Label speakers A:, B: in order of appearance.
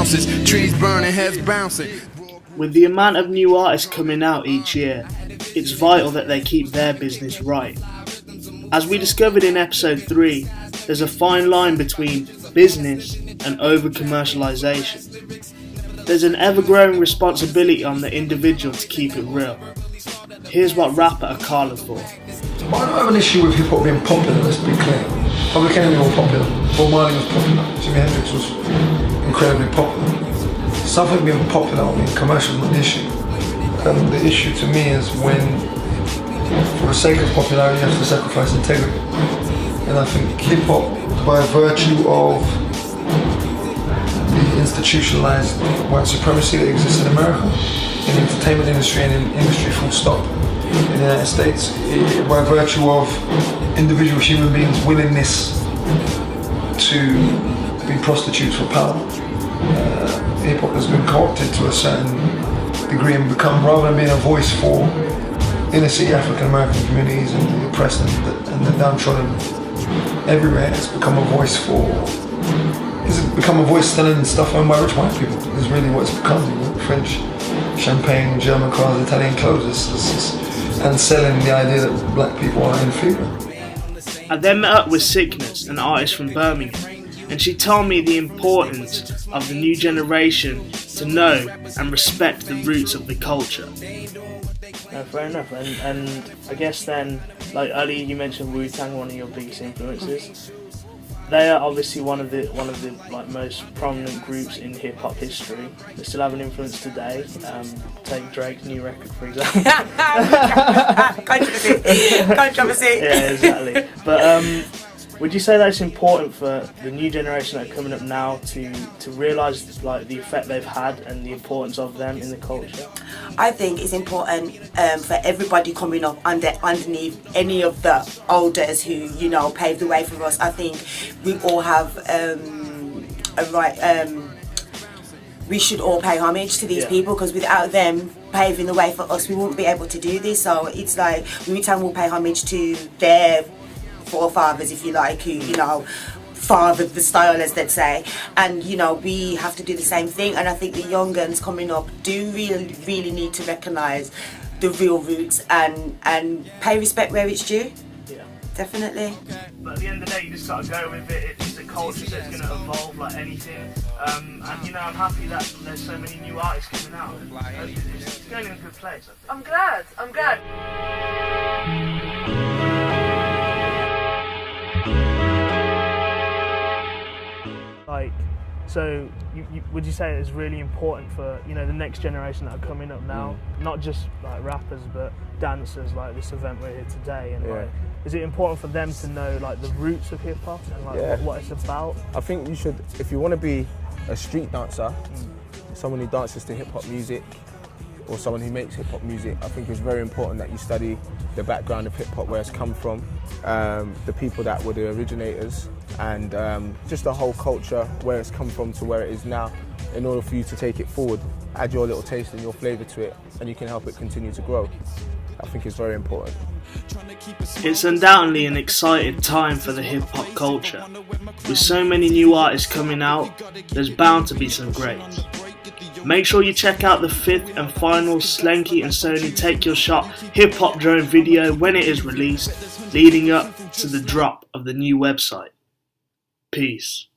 A: ounces. Trees burning, heads bouncing.
B: With the amount of new artists coming out each year, it's vital that they keep their business right. As we discovered in episode 3, there's a fine line between business and over-commercialisation. There's an ever-growing responsibility on the individual to keep it real. Here's what rapper Akala thought.
C: I don't have an issue with hip-hop being popular, let's be clear. Public Enemy was popular, Bob Marley was popular, Jimi Hendrix was incredibly popular. Something being popular, commercial is not the issue. The issue to me is when, for the sake of popularity, you have to sacrifice integrity. And I think hip-hop, by virtue of the institutionalized white supremacy that exists in America, in the entertainment industry and in industry full stop, in the United States, by virtue of individual human beings' willingness to be prostitutes for power, hip-hop has been co-opted to a certain degree and become, rather than being a voice for inner city African American communities and the oppressed and the downtrodden everywhere, it's become a voice for. It's become a voice selling stuff owned by rich white people. Is really what it's become. French champagne, German cars, Italian clothes, and selling the idea that black people are inferior.
B: I then met up with Sickness, an artist from Birmingham, and she told me the importance of the new generation to know and respect the roots of the culture. Fair enough, and I guess then, like earlier you mentioned Wu-Tang, one of your biggest influences. They are obviously one of the like most prominent groups in hip hop history. They still have an influence today. Take Drake's new record, for example.
D: Controversy.
B: Yeah, exactly. But would you say that it's important for the new generation that are coming up now to realise like the effect they've had and the importance of them in the culture?
D: I think it's important for everybody coming up underneath any of the elders who, paved the way for us. I think we all have a right. We should all pay homage to these people, because without them paving the way for us, we wouldn't be able to do this. So it's like Wu-Tang will pay homage to their forefathers, if you like, who fathered the style, as they'd say, and we have to do the same thing. And I think the young guns coming up do really need to recognise the real roots and pay respect where it's due.
B: Yeah,
D: definitely.
B: But at the end of the day, you just gotta go with it. It's just a culture that's gonna evolve like anything. And I'm happy that there's so many new artists coming out. It's going in a good place, I think.
D: I'm glad.
B: Like, so would you say it's really important for the next generation that are coming up now, not just like rappers but dancers, like this event we're here today, and like, is it important for them to know like the roots of hip hop and like what it's about?
E: I think you should, if you want to be a street dancer, someone who dances to hip hop music, or someone who makes hip hop music, I think it's very important that you study the background of hip hop, where it's come from, the people that were the originators, and just the whole culture, where it's come from to where it is now, in order for you to take it forward, add your little taste and your flavour to it, and you can help it continue to grow. I think it's very important.
B: It's undoubtedly an exciting time for the hip hop culture. With so many new artists coming out, there's bound to be some greats. Make sure you check out the 5th and final Slenky and Sony Take Your Shot HipHopDrome video when it is released, leading up to the drop of the new website. Peace.